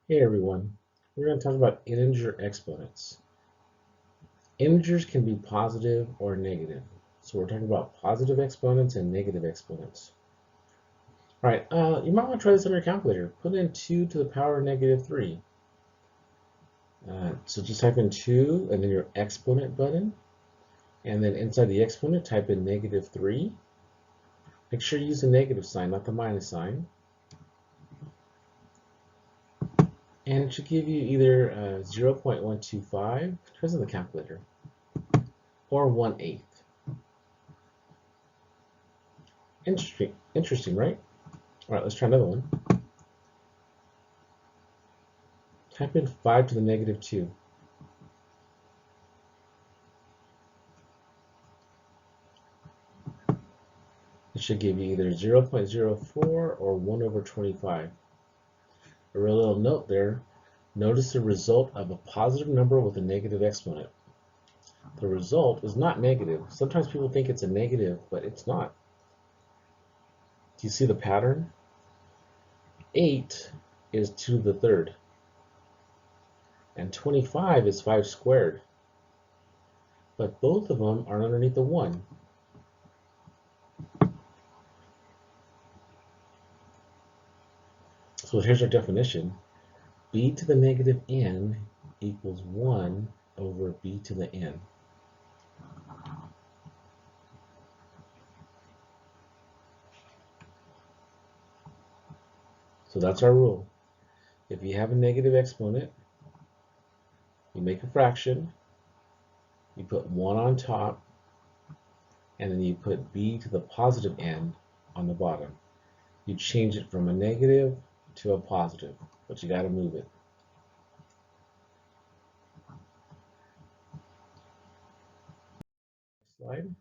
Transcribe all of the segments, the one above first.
Hey everyone, we're going to talk about integer exponents. Integers can be positive or negative. So we're talking about positive exponents and negative exponents. All right, you might want to try this on your calculator. Put in 2 to the power of negative 3. So just type in 2 and then your exponent button. And then inside the exponent, type in negative 3. Make sure you use the negative sign, not the minus sign. And it should give you either 0.125, depends on the calculator, or 1/8. Interesting, right? All right, let's try another one. Type in 5 to the negative 2. It should give you either 0.04 or 1 over 25. A real little note there. Notice the result of a positive number with a negative exponent. The result is not negative. Sometimes people think it's a negative, but it's not. Do you see the pattern? 8 is 2 to the third. And 25 is 5 squared. But both of them are underneath the 1. So here's our definition. B to the negative n equals 1 over b to the n. So that's our rule. If you have a negative exponent, you make a fraction, you put 1 on top, and then you put b to the positive n on the bottom. You change it from a negative to a positive, but you got to move it. Slide.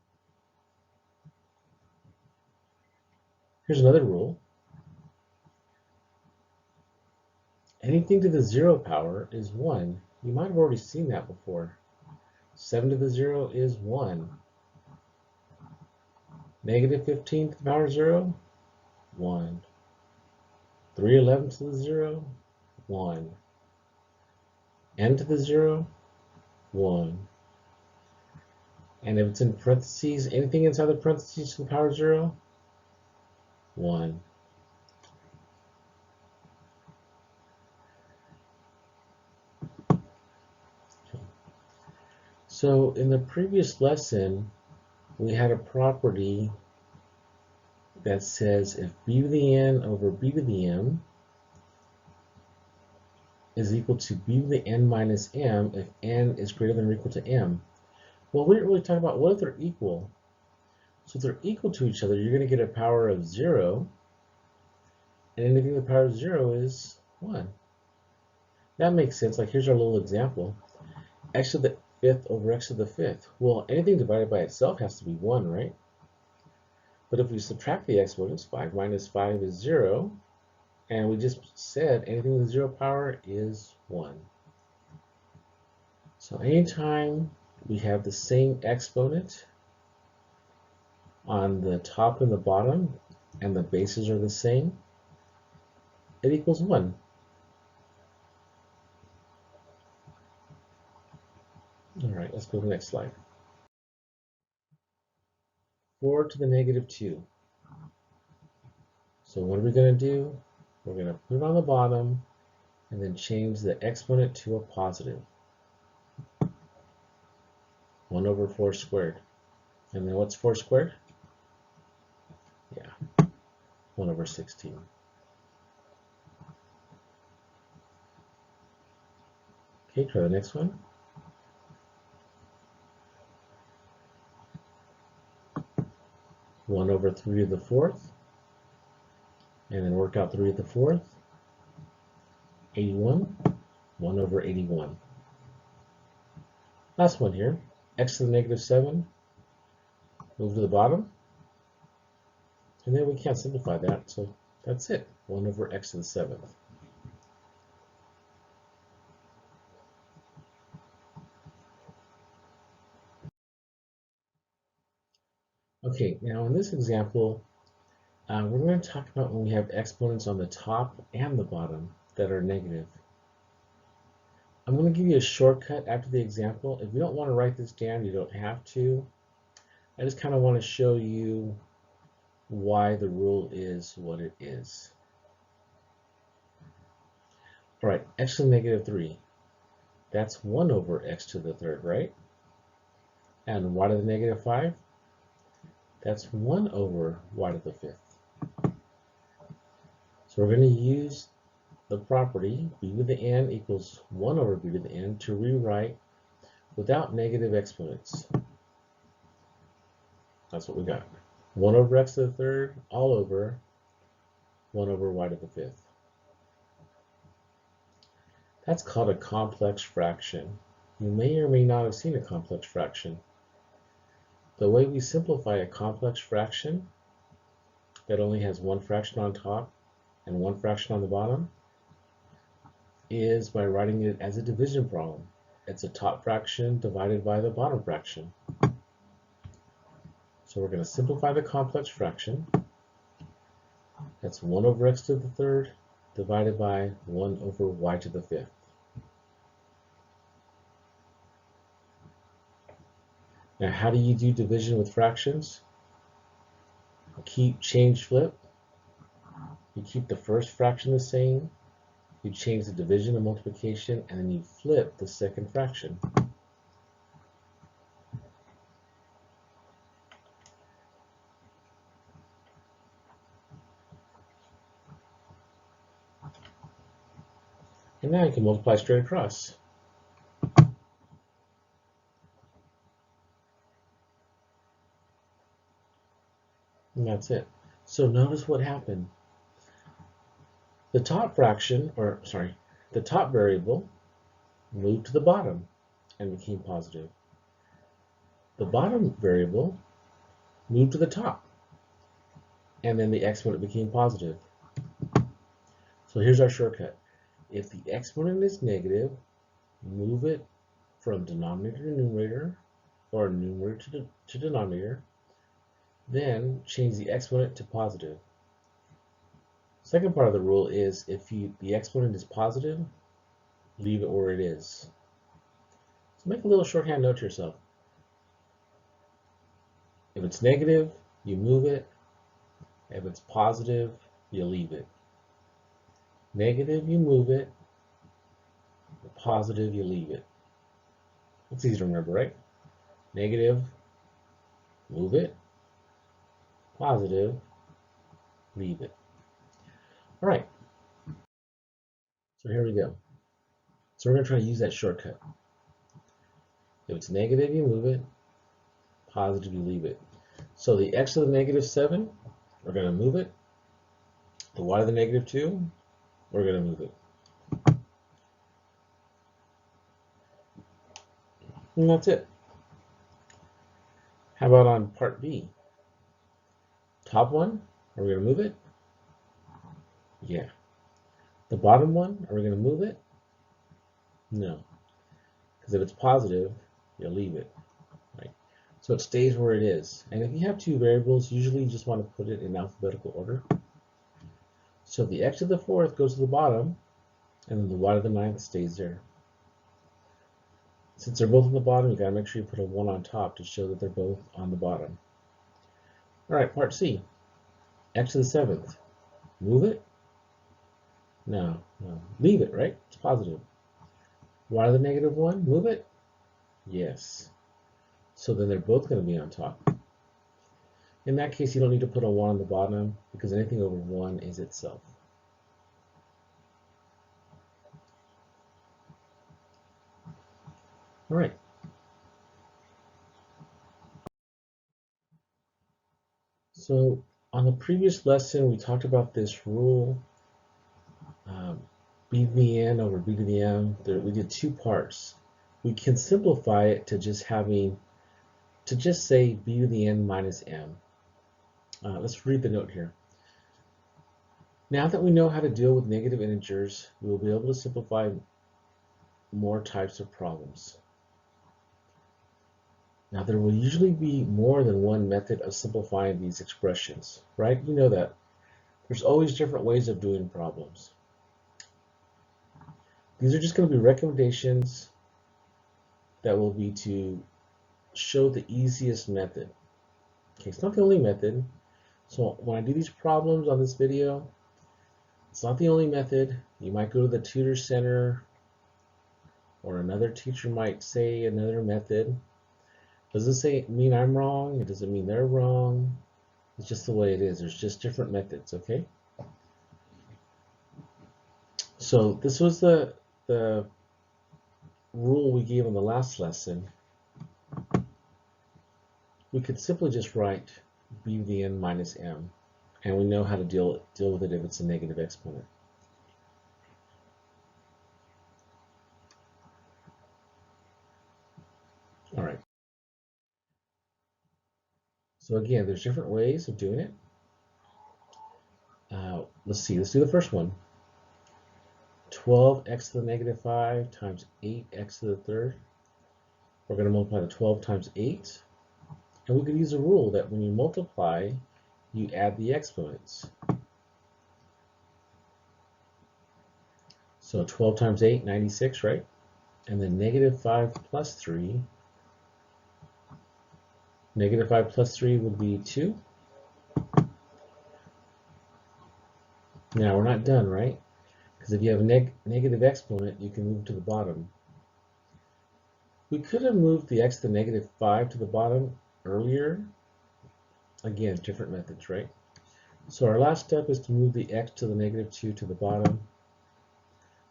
Here's another rule. Anything to the 0 power is 1. You might have already seen that before. 7 to the 0 is 1. Negative 15 to the power of 0, 1. 311 to the 0, 1. N to the 0, 1. And if it's in parentheses, anything inside the parentheses to the power of 0, 1. So in the previous lesson, we had a property that says if b to the n over b to the m is equal to b to the n minus m if n is greater than or equal to m. Well, we didn't really talk about what if they're equal. So if they're equal to each other, you're going to get a power of 0, and anything to the power of 0 is 1. That makes sense. Like here's our little example. X to the 5th over x to the 5th. Well, anything divided by itself has to be 1, right? But if we subtract the exponents, 5 minus 5 is 0, and we just said anything with 0 power is 1. So anytime we have the same exponent on the top and the bottom, and the bases are the same, it equals 1. All right, let's go to the next slide. 4 to the negative 2. So what are we going to do? We're going to put it on the bottom and then change the exponent to a positive. 1 over 4 squared. And then what's 4 squared? Yeah, 1 over 16. Okay, try the next one. 1 over 3 to the 4th. And then work out 3 to the 4th. 81. 1 over 81. Last one here. X to the negative 7. Move to the bottom. And then we can't simplify that, so that's it. 1 over x to the 7th. Okay, now in this example, we're going to talk about when we have exponents on the top and the bottom that are negative. I'm going to give you a shortcut after the example. If you don't want to write this down, you don't have to. I just kind of want to show you why the rule is what it is. All right, x to the negative 3. That's 1 over x to the third, right? And y to the negative 5. That's 1 over y to the fifth. So we're going to use the property b to the n equals 1 over b to the n to rewrite without negative exponents. That's what we got. 1 over x to the third all over 1 over y to the fifth. That's called a complex fraction. You may or may not have seen a complex fraction. The way we simplify a complex fraction that only has one fraction on top and one fraction on the bottom is by writing it as a division problem. It's a top fraction divided by the bottom fraction. So we're going to simplify the complex fraction. That's 1 over x to the third divided by 1 over y to the fifth. Now, how do you do division with fractions? Keep change flip. You keep the first fraction the same. You change the division and multiplication, and then you flip the second fraction. And now you can multiply straight across. And that's it. So notice what happened. The top fraction, the top variable moved to the bottom and became positive. The bottom variable moved to the top, and then the exponent became positive. So here's our shortcut. If the exponent is negative, move it from denominator to numerator, or numerator to denominator, then change the exponent to positive. Second part of the rule is if the exponent is positive, leave it where it is. So make a little shorthand note to yourself. If it's negative, you move it. If it's positive, you leave it. Negative, you move it. Positive, you leave it. It's easy to remember, right? Negative, move it. Positive, leave it. All right. So here we go. So we're going to try to use that shortcut. If it's negative, you move it. Positive, you leave it. So the x to the negative 7, we're going to move it. The y to the negative 2, we're going to move it. And that's it. How about on part B? Top one, are we going to move it? Yeah. The bottom one, are we going to move it? No. Because if it's positive, you'll leave it. Right? So it stays where it is. And if you have two variables, usually you just want to put it in alphabetical order. So the x to the 4th goes to the bottom, and then the y to the 9th stays there. Since they're both on the bottom, you got to make sure you put a 1 on top to show that they're both on the bottom. All right, part C. X to the 7th. Move it? No. Leave it, right? It's positive. Y to the negative 1. Move it? Yes. So then they're both going to be on top. In that case, you don't need to put a 1 on the bottom because anything over 1 is itself. All right. So on the previous lesson, we talked about this rule, b to the n over b to the m. We did two parts. We can simplify it to just say b to the n minus m. Let's read the note here. Now that we know how to deal with negative integers, we will be able to simplify more types of problems. Now there will usually be more than one method of simplifying these expressions, right? You know that. There's always different ways of doing problems. These are just going to be recommendations that will be to show the easiest method. Okay, it's not the only method. So when I do these problems on this video, it's not the only method. You might go to the tutor center, or another teacher might say another method. Does it mean I'm wrong? It doesn't mean they're wrong. It's just the way it is. There's just different methods, okay? So this was the rule we gave in the last lesson. We could simply just write b to the n minus m, and we know how to deal with it if it's a negative exponent. All right. So again, there's different ways of doing it. Let's see. Let's do the first one. 12x to the negative 5 times 8x to the third. We're going to multiply the 12 times 8. And we could use a rule that when you multiply, you add the exponents. So 12 times 8, 96, right? And then negative 5 plus 3. Negative 5 plus 3 would be 2. Now we're not done, right? Because if you have a negative exponent, you can move to the bottom. We could have moved the x to the negative 5 to the bottom earlier. Again, different methods, right? So our last step is to move the x to the negative 2 to the bottom.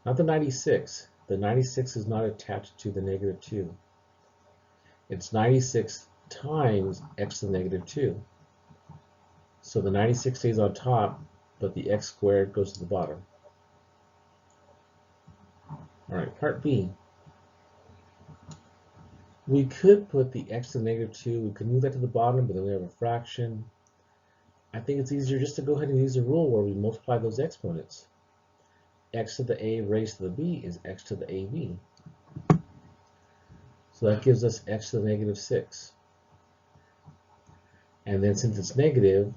Not the 96. The 96 is not attached to the negative 2. It's 96 times x to the negative 2. So the 96 stays on top, but the x squared goes to the bottom. All right, part B. We could put the x to the negative 2. We could move that to the bottom, but then we have a fraction. I think it's easier just to go ahead and use a rule where we multiply those exponents. X to the a raised to the b is x to the ab. So that gives us x to the negative 6. And then since it's negative,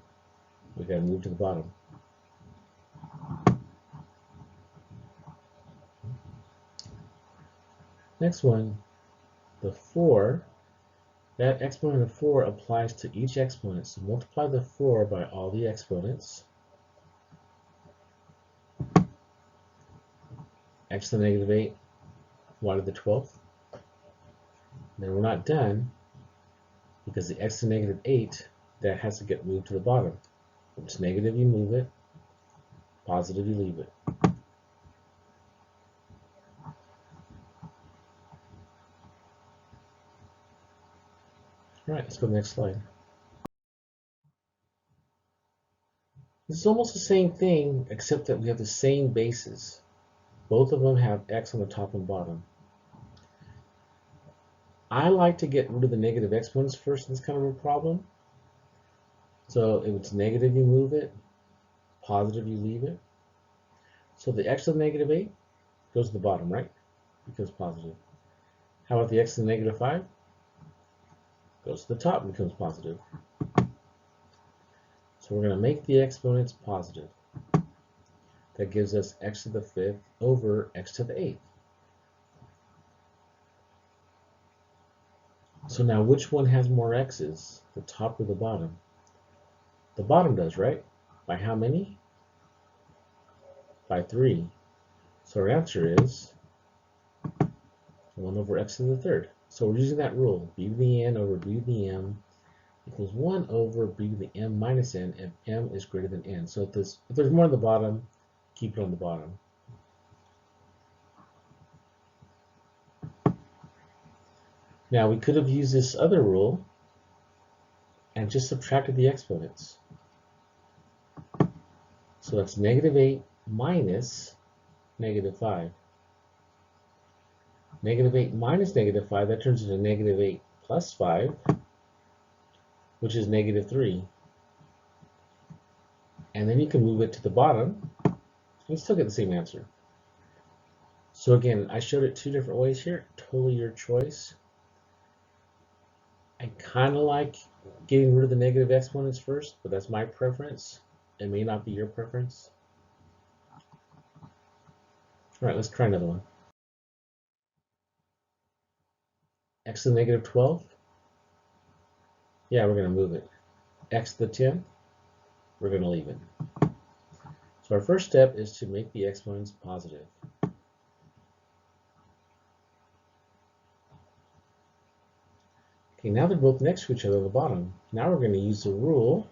we got to move to the bottom. Next one, the 4. That exponent of 4 applies to each exponent. So multiply the 4 by all the exponents. X to the negative 8, y to the 12th. Then we're not done, because the x to the negative 8, that has to get moved to the bottom. If it's negative, you move it. Positive, you leave it. All right, let's go to the next slide. This is almost the same thing, except that we have the same bases. Both of them have x on the top and bottom. I like to get rid of the negative exponents first in this kind of a problem. So if it's negative, you move it. Positive, you leave it. So the x to the negative 8 goes to the bottom, right? Becomes positive. How about the x to the negative 5? Goes to the top and becomes positive. So we're going to make the exponents positive. That gives us x to the 5th over x to the 8th. So now which one has more x's, the top or the bottom? The bottom does, right? By how many? By 3. So our answer is 1 over x to the 3rd. So we're using that rule, b to the n over b to the m equals 1 over b to the m minus n if m is greater than n. So if there's more on the bottom, keep it on the bottom. Now we could have used this other rule and just subtracted the exponents. So that's negative 8 minus negative 5. Negative 8 minus negative 5, that turns into negative 8 plus 5, which is negative 3. And then you can move it to the bottom and still get the same answer. So again, I showed it two different ways here, totally your choice. I kind of like getting rid of the negative exponents first, but that's my preference. It may not be your preference. All right, let's try another one. x to the negative 12? Yeah, we're going to move it. X to the 10? We're going to leave it. So our first step is to make the exponents positive. Okay, now they're both next to each other at the bottom. Now we're going to use the rule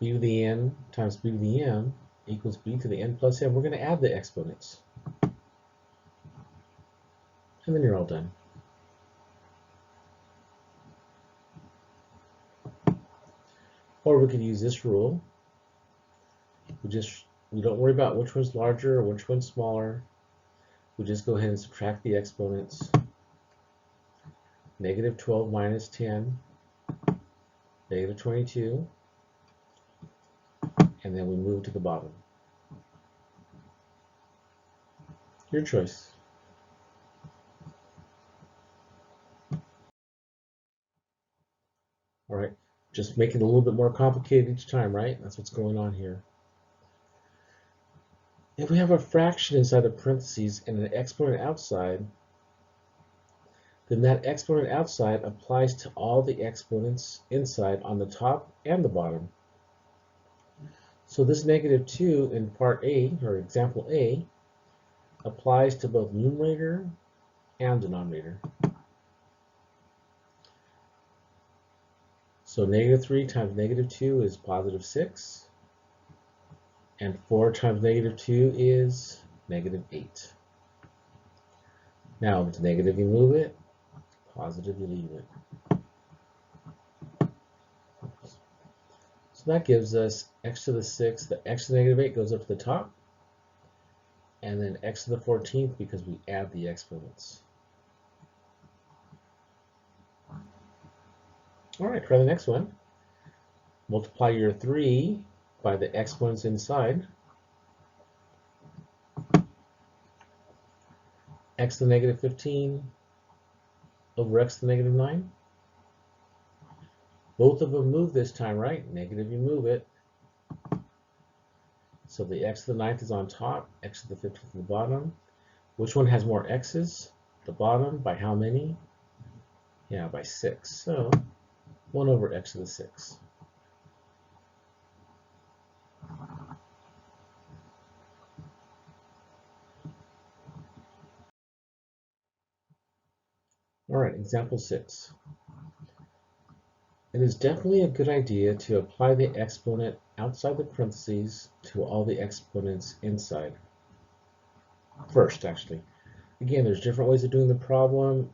b to the n times b to the m equals b to the n plus m. We're going to add the exponents. And then you're all done. Or we could use this rule. We don't worry about which one's larger or which one's smaller. We just go ahead and subtract the exponents. Negative 12 minus 10, negative 22, and then we move to the bottom. Your choice. All right, just make it a little bit more complicated each time, right? That's what's going on here. If we have a fraction inside the parentheses and an exponent outside, then that exponent outside applies to all the exponents inside on the top and the bottom. So this negative 2 in part A, or example A, applies to both numerator and denominator. So negative 3 times negative 2 is positive 6. And 4 times negative 2 is negative 8. Now, if it's negative, you move it. Positive, you leave it. So that gives us x to the 6th. The x to the negative 8 goes up to the top. And then x to the 14th because we add the exponents. All right, try the next one. Multiply your 3 by the exponents inside. X to the negative 15 over x to the negative 9. Both of them move this time, right? Negative, you move it. So the x to the 9th is on top, x to the 15th at the bottom. Which one has more x's? The bottom, by how many? Yeah, by 6. So 1 over x to the 6. All right, example 6. It is definitely a good idea to apply the exponent outside the parentheses to all the exponents inside. First, actually. Again, there's different ways of doing the problem.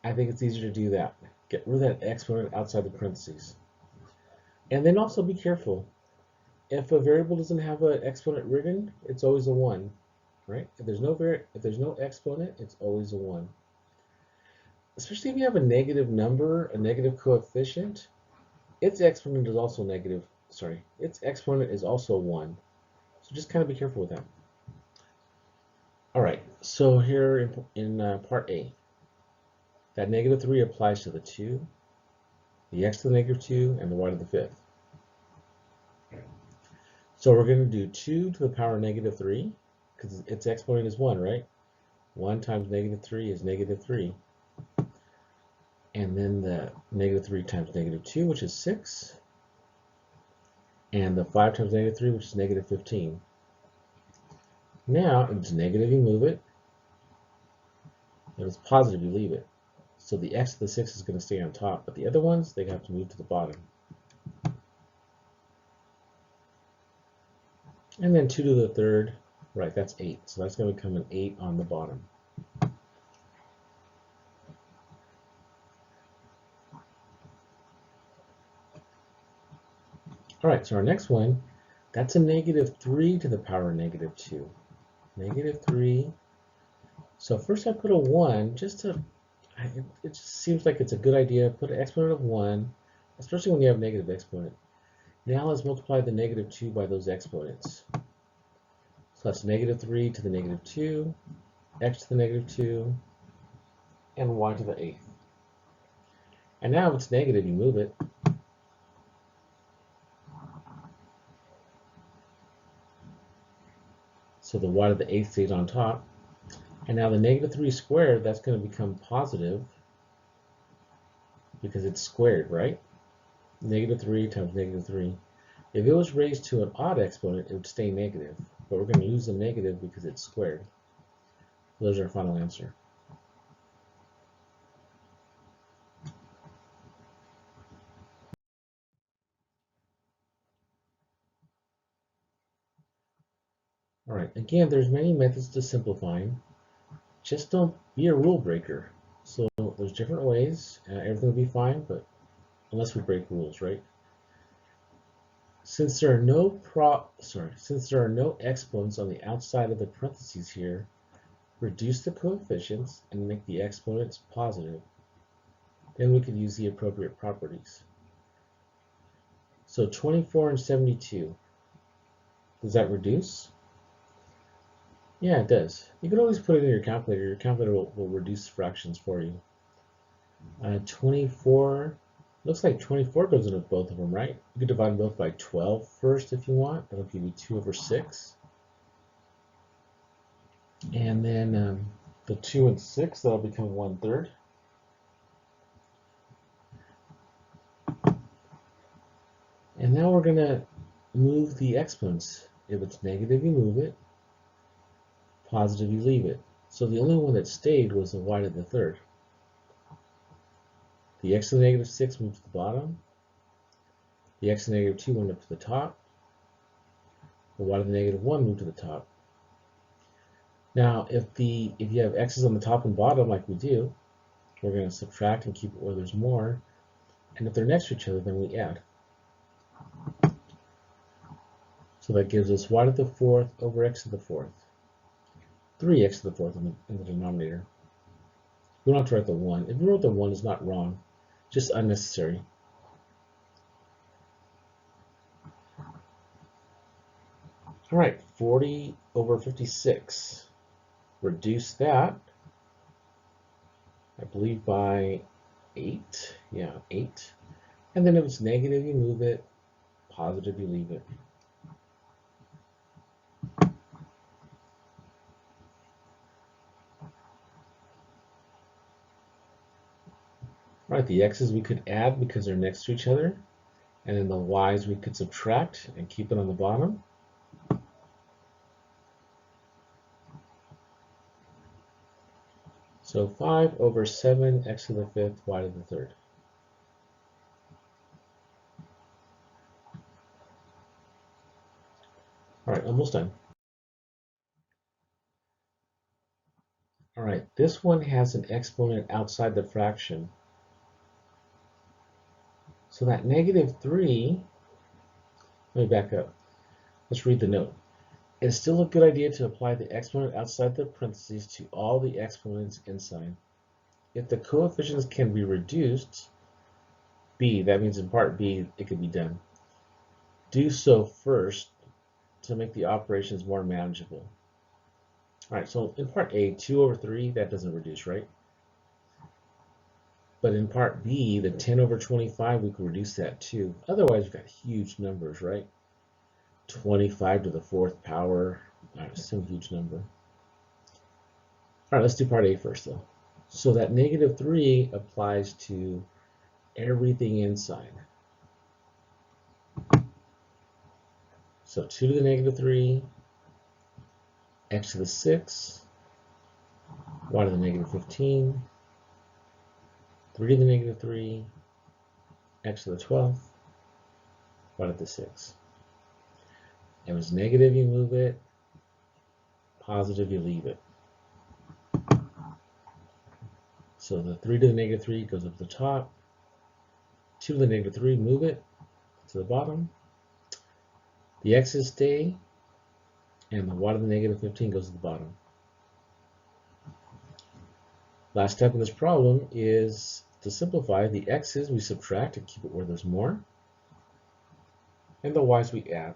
I think it's easier to do that. Get rid of that exponent outside the parentheses. And then also be careful. If a variable doesn't have an exponent written, it's always a 1, right? If there's no exponent, it's always a 1. Especially if you have a negative number, a negative coefficient, its exponent is also its exponent is also 1. So just kind of be careful with that. All right, so here in part A, that negative 3 applies to the 2, the x to the negative 2, and the y to the 5th. So we're going to do 2 to the power of negative 3, because its exponent is 1, right? 1 times negative 3 is negative 3. And then the negative 3 times negative 2, which is 6. And the 5 times negative 3, which is negative 15. Now, if it's negative, you move it. If it's positive, you leave it. So the x to the 6 is going to stay on top, but the other ones, they have to move to the bottom. And then 2 to the 3rd, right, that's 8. So that's going to become an 8 on the bottom. All right, so our next one, that's a negative 3 to the power of negative 2. Negative 3. So first I put a 1, it just seems like it's a good idea. Put an exponent of 1, especially when you have a negative exponent. Now let's multiply the negative 2 by those exponents. So that's negative 3 to the negative 2, x to the negative 2, and y to the 8th. And now if it's negative, you move it. So the y to the 8th stays on top. And now the negative 3 squared, that's going to become positive because it's squared, right? Negative 3 times negative 3. If it was raised to an odd exponent, it would stay negative. But we're going to use the negative because it's squared. So there's our final answer. All right, again, there's many methods to simplifying. Just don't be a rule breaker. So there's different ways. Everything will be fine, but unless we break rules, right? Since there are no exponents on the outside of the parentheses here, reduce the coefficients and make the exponents positive. Then we can use the appropriate properties. So 24 and 72, does that reduce? Yeah, it does. You can always put it in your calculator. Your calculator will reduce fractions for you. 24, looks like 24 goes into both of them, right? You could divide them both by 12 first if you want. That'll give you 2 over 6. And then the 2 and 6, that'll become 1/3. And now we're going to move the exponents. If it's negative, you move it. Positive, you leave it. So the only one that stayed was the y to the third. The x to the negative 6 moved to the bottom. The x to the negative 2 went up to the top. The y to the negative 1 moved to the top. Now, if you have x's on the top and bottom like we do, we're going to subtract and keep it where there's more. And if they're next to each other, then we add. So that gives us y to the fourth over x to the fourth. 3x to the fourth in the denominator. We don't have to write the 1. If you wrote the 1, it's not wrong, just unnecessary. All right, 40 over 56. Reduce that, I believe, by 8. Yeah, 8. And then if it's negative, you move it. Positive, you leave it. All right, the x's we could add because they're next to each other. And then the y's we could subtract and keep it on the bottom. So 5 over 7, x to the fifth, y to the third. All right, almost done. All right, this one has an exponent outside the fraction. So that negative 3, let me back up. Let's read the note. It's still a good idea to apply the exponent outside the parentheses to all the exponents inside. If the coefficients can be reduced, b, that means in part b, it could be done. Do so first to make the operations more manageable. All right, so in part A, 2 over 3, that doesn't reduce, right? But in part B, the 10 over 25, we can reduce that too. Otherwise, we've got huge numbers, right? 25 to the fourth power, some huge number. All right, let's do part A first, though. So that negative 3 applies to everything inside. So 2 to the negative 3, x to the 6, y to the negative 15, 3 to the negative 3, x to the 12th, y to the 6. If it's negative, you move it. Positive, you leave it. So the 3 to the negative 3 goes up to the top. 2 to the negative 3, move it to the bottom. The x's stay, and the y to the negative 15 goes to the bottom. Last step in this problem is to simplify. The x's we subtract and keep it where there's more, and the y's we add.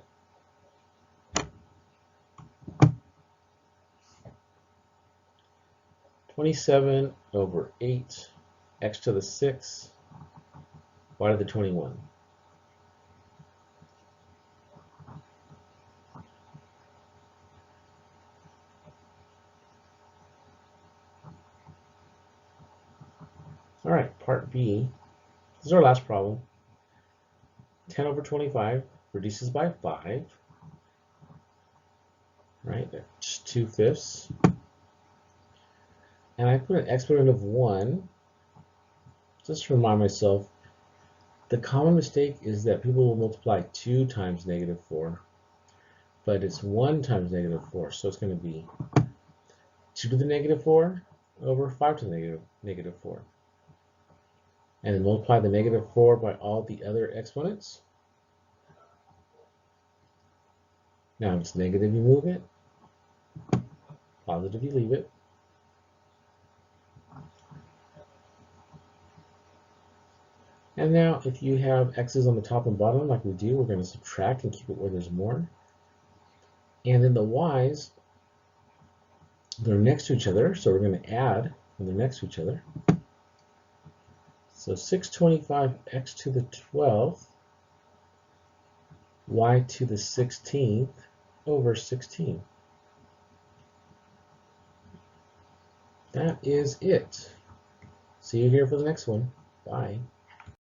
(27 over 8, x to the 6, y to the 21). All right, part B. This is our last problem. 10 over 25 reduces by 5. Right, that's 2/5. And I put an exponent of 1. Just to remind myself, the common mistake is that people will multiply 2 times -4. But it's 1 times -4. So it's going to be 2 to the -4 over 5 to the -4. And then multiply the -4 by all the other exponents. Now if it's negative, you move it. Positive, you leave it. And now if you have x's on the top and bottom like we do, we're going to subtract and keep it where there's more. And then the y's, they're next to each other, so we're going to add when they're next to each other. So 625 x to the 12th, y to the 16th over 16. That is it. See you here for the next one. Bye.